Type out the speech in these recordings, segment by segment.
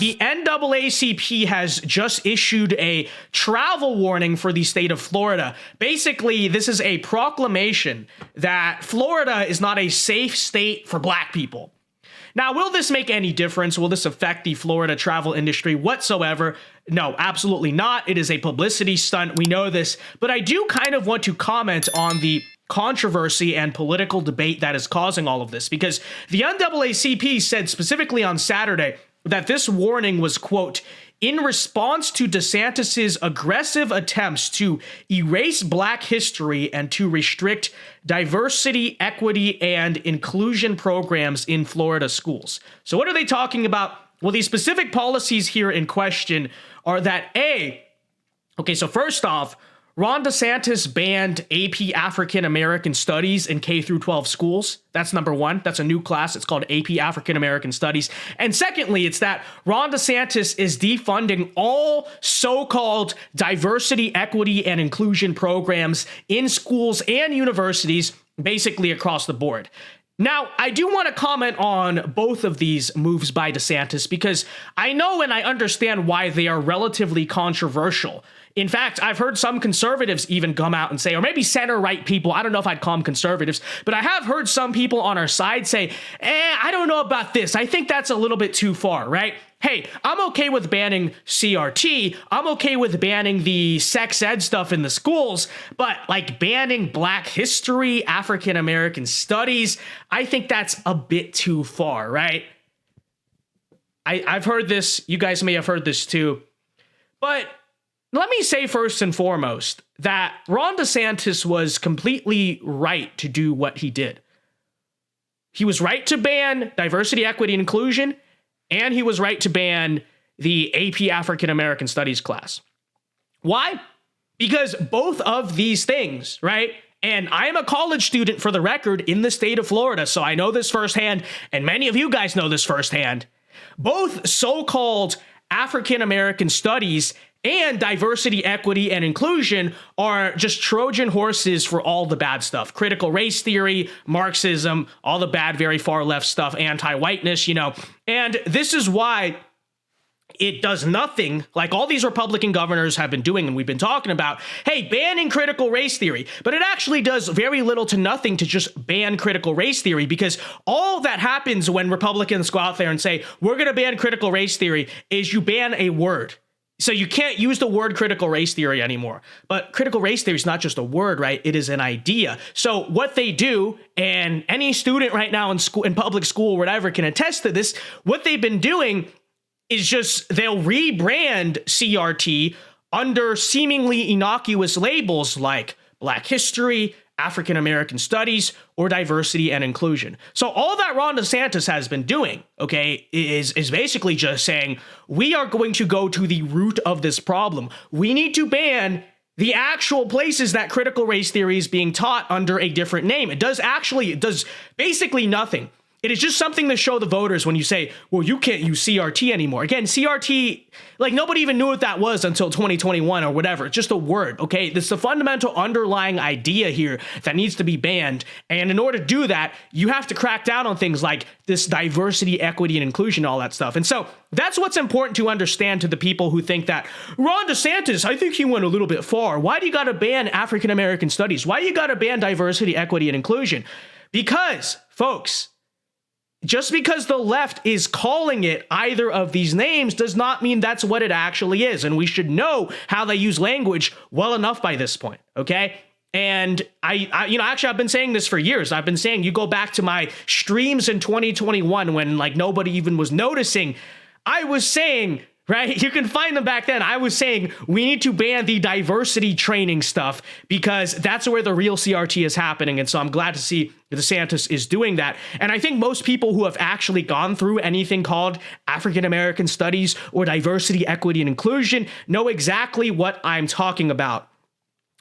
The NAACP has just issued a travel warning for the state of Florida. Basically, this is a proclamation that Florida is not a safe state for black people. Now, will this make any difference? Will this affect the Florida travel industry whatsoever? No, absolutely not. It is a publicity stunt. We know this. But I do kind of want to comment on the controversy and political debate that is causing all of this, because the NAACP said specifically on Saturday that this warning was, quote, in response to DeSantis's aggressive attempts to erase black history and to restrict diversity, equity, and inclusion programs in Florida schools. So what are they talking about? Well, these specific policies here in question are that so first off, Ron DeSantis banned AP African American Studies in K through 12 schools. That's number one. That's a new class. It's called AP African American Studies. And secondly, it's that Ron DeSantis is defunding all so-called diversity, equity, and inclusion programs in schools and universities, basically across the board. Now, I do want to comment on both of these moves by DeSantis because I know and I understand why they are relatively controversial. In fact, I've heard some conservatives even come out and say, or maybe center-right people, I don't know if I'd call them conservatives, but I have heard some people on our side say, I don't know about this. I think that's a little bit too far, right? Hey, I'm okay with banning CRT. I'm okay with banning the sex ed stuff in the schools, but like banning Black history, African American studies, I think that's a bit too far, right? I've heard this. You guys may have heard this too. But let me say first and foremost that Ron DeSantis was completely right to do what he did. He was right to ban diversity, equity, and inclusion, and he was right to ban the AP African American Studies class. Why? Because both of these things, right? And I am a college student, for the record, in the state of Florida, so I know this firsthand, and many of you guys know this firsthand. Both so-called African American studies and diversity, equity, and inclusion are just Trojan horses for all the bad stuff. Critical race theory, Marxism, all the bad, very far left stuff, anti-whiteness, And this is why it does nothing like all these Republican governors have been doing and we've been talking about, hey, banning critical race theory. But it actually does very little to nothing to just ban critical race theory, because all that happens when Republicans go out there and say, we're going to ban critical race theory, is you ban a word. So you can't use the word critical race theory anymore. But critical race theory is not just a word, right? It is an idea. So what they do, and any student right now in school, in public school, whatever, can attest to this, what they've been doing is just they'll rebrand CRT under seemingly innocuous labels like Black history, African American studies, or diversity and inclusion. So all that Ron DeSantis has been doing, okay, is basically just saying, we are going to go to the root of this problem. We need to ban the actual places that critical race theory is being taught under a different name. It does basically nothing. It is just something to show the voters when you say, well, you can't use CRT anymore. Again, CRT, like nobody even knew what that was until 2021 or whatever. It's just a word, okay? This is the fundamental underlying idea here that needs to be banned. And in order to do that, you have to crack down on things like this diversity, equity, and inclusion, all that stuff. And so that's what's important to understand to the people who think that Ron DeSantis, I think he went a little bit far. Why do you got to ban African American studies? Why do you got to ban diversity, equity, and inclusion? Because, folks, just because the left is calling it either of these names does not mean that's what it actually is. And we should know how they use language well enough by this point, okay? And actually, I've been saying this for years. I've been saying, you go back to my streams in 2021 when like nobody even was noticing. I was saying, right? You can find them back then. I was saying we need to ban the diversity training stuff because that's where the real CRT is happening. And so I'm glad to see DeSantis is doing that. And I think most people who have actually gone through anything called African American studies or diversity, equity, and inclusion know exactly what I'm talking about.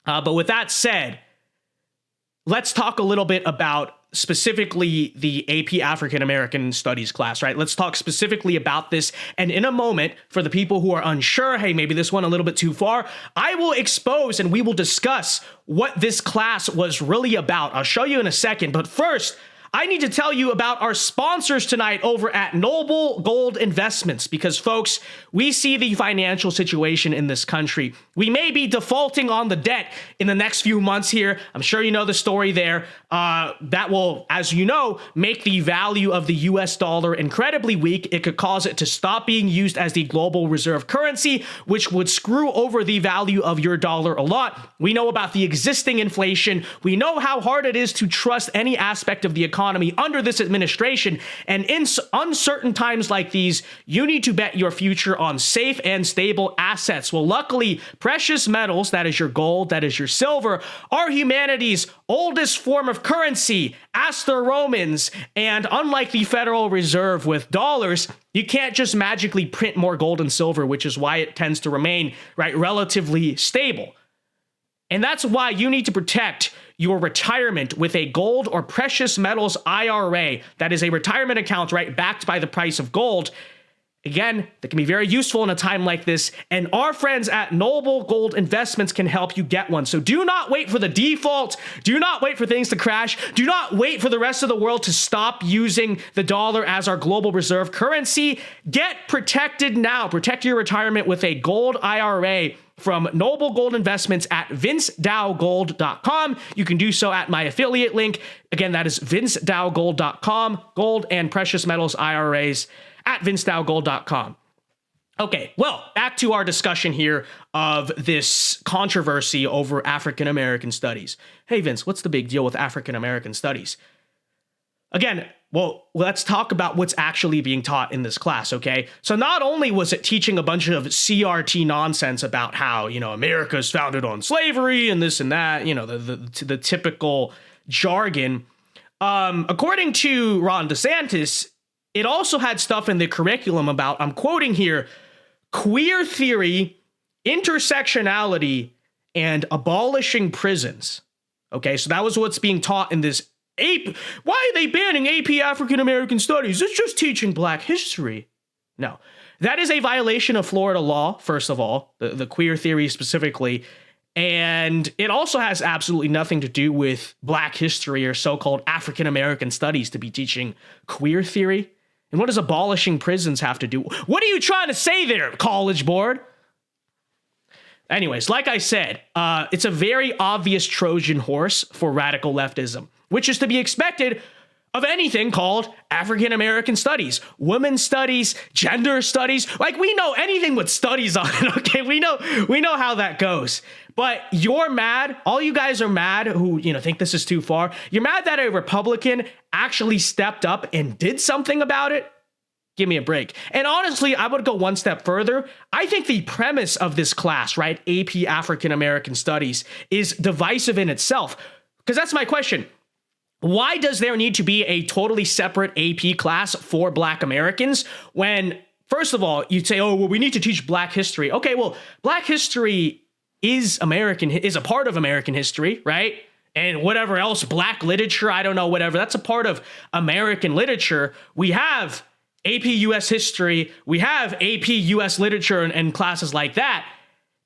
But with that said, let's talk a little bit about specifically the AP African American Studies class, right? Let's talk specifically about this. And in a moment, for the people who are unsure, hey, maybe this went a little bit too far, I will expose and we will discuss what this class was really about. I'll show you in a second. But first, I need to tell you about our sponsors tonight over at Noble Gold Investments, because folks, we see the financial situation in this country. We may be defaulting on the debt in the next few months here. I'm sure you know the story there. That will, as you know, make the value of the US dollar incredibly weak. It could cause it to stop being used as the global reserve currency, which would screw over the value of your dollar a lot. We know about the existing inflation. We know how hard it is to trust any aspect of the economy under this administration. And in uncertain times like these, you need to bet your future on safe and stable assets. Well, luckily, precious metals, that is your gold, that is your silver, are humanity's oldest form of currency. Ask the Romans. And unlike the Federal Reserve with dollars, you can't just magically print more gold and silver, which is why it tends to remain, right, relatively stable. And that's why you need to protect your retirement with a gold or precious metals IRA. That is a retirement account, right, backed by the price of gold. Again, that can be very useful in a time like this, and our friends at Noble Gold Investments can help you get one. So do not wait for the default. Do not wait for things to crash. Do not wait for the rest of the world to stop using the dollar as our global reserve currency. Get protected now. Protect your retirement with a gold IRA from Noble Gold Investments at vincedaogold.com. You can do so at my affiliate link. Again, that is vincedaogold.com. Gold and precious metals IRAs at vincedaogold.com. Okay, well, back to our discussion here of this controversy over African American studies. Hey, Vince, what's the big deal with African American studies? Again, well, let's talk about what's actually being taught in this class, okay? So not only was it teaching a bunch of CRT nonsense about how, America is founded on slavery and this and that, the typical jargon. According to Ron DeSantis, it also had stuff in the curriculum about, I'm quoting here, queer theory, intersectionality, and abolishing prisons. Okay, so that was what's being taught in this AP. Why are they banning AP African American Studies? It's just teaching Black history. No, that is a violation of Florida law, first of all, the queer theory specifically. And it also has absolutely nothing to do with Black history or so-called African American studies to be teaching queer theory. And what does abolishing prisons have to do? What are you trying to say there, College Board? Anyways, like I said, it's a very obvious Trojan horse for radical leftism, which is to be expected of anything called African American studies, women's studies, gender studies. Like, we know anything with studies on it, okay? We know how that goes. But you're mad, all you guys are mad who, think this is too far. You're mad that a Republican actually stepped up and did something about it? Give me a break. And honestly, I would go one step further. I think the premise of this class, right, AP African American Studies, is divisive in itself. Because that's my question. Why does there need to be a totally separate AP class for Black Americans when, first of all, you'd say, oh, well, we need to teach Black history. Okay, well, Black history is a part of American history, right? And whatever else, Black literature, I don't know, whatever, that's a part of American literature. We have AP US history, we have AP US literature and classes like that.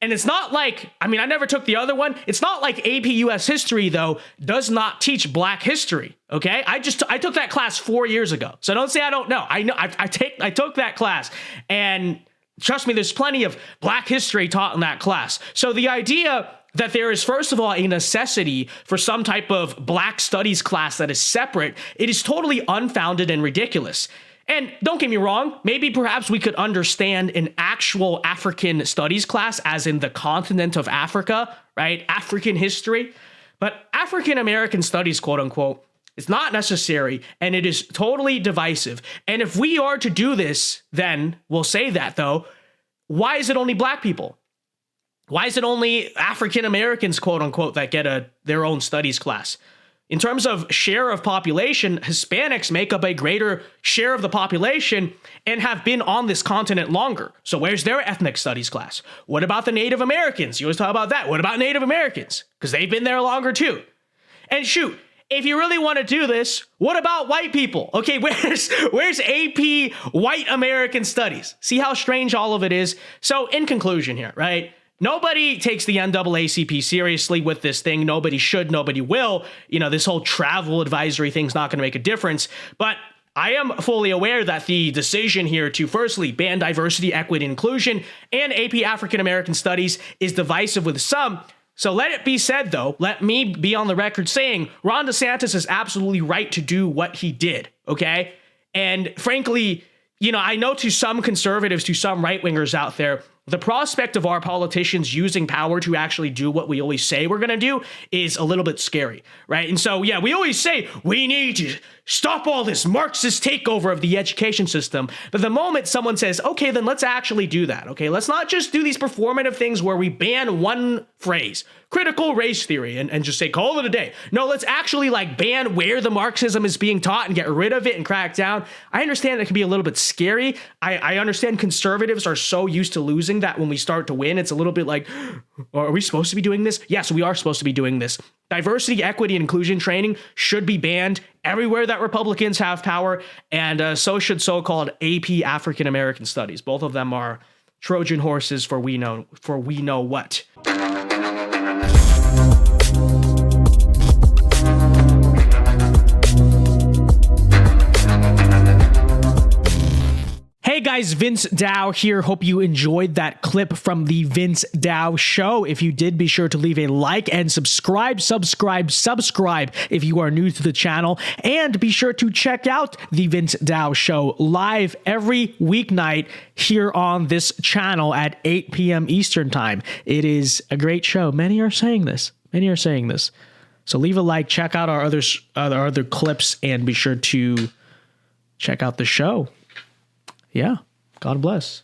And it's not like, I never took the other one. It's not like AP US history, though, does not teach Black history, okay? I took that class 4 years ago. So don't say I don't know. I know, I took that class, and trust me, there's plenty of Black history taught in that class. So the idea that there is, first of all, a necessity for some type of Black studies class that is separate, it is totally unfounded and ridiculous. And don't get me wrong, maybe perhaps we could understand an actual African studies class, as in the continent of Africa, right? African history. But African American studies, quote unquote, is not necessary, and it is totally divisive. And if we are to do this, then we'll say that, though, why is it only Black people? Why is it only African Americans, quote unquote, that get their own studies class? In terms of share of population, Hispanics make up a greater share of the population and have been on this continent longer. So where's their ethnic studies class? What about the Native Americans? You always talk about that. What about Native Americans? Because they've been there longer too. And shoot, if you really want to do this, what about white people? Okay, where's AP white American studies? See how strange all of it is? So in conclusion here, right? Nobody takes the NAACP seriously with this thing. Nobody should, nobody will. This whole travel advisory thing's not going to make a difference. But I am fully aware that the decision here to firstly ban diversity, equity, and inclusion and AP African American studies is divisive with some. So let it be said, though, let me be on the record saying Ron DeSantis is absolutely right to do what he did, okay? And frankly, I know to some conservatives, to some right-wingers out there, the prospect of our politicians using power to actually do what we always say we're going to do is a little bit scary, right? And so, yeah, we always say we need to stop all this Marxist takeover of the education system. But the moment someone says, okay, then let's actually do that, okay? Let's not just do these performative things where we ban one phrase, critical race theory, and just say, call it a day. No, let's actually ban where the Marxism is being taught and get rid of it and crack down. I understand it can be a little bit scary. I understand conservatives are so used to losing that when we start to win, it's a little bit like, are we supposed to be doing this? Yes, we are supposed to be doing this. Diversity, equity, and inclusion training should be banned everywhere that Republicans have power, and so should so-called AP African American studies. Both of them are Trojan horses for we know what. Hey guys, Vince Dow here. Hope you enjoyed that clip from the Vince Dow Show. If you did, be sure to leave a like and subscribe if you are new to the channel. And be sure to check out the Vince Dow Show live every weeknight here on this channel at 8 p.m. Eastern Time. It is a great show. Many are saying this. So leave a like, check out our other clips, and be sure to check out the show. Yeah. God bless.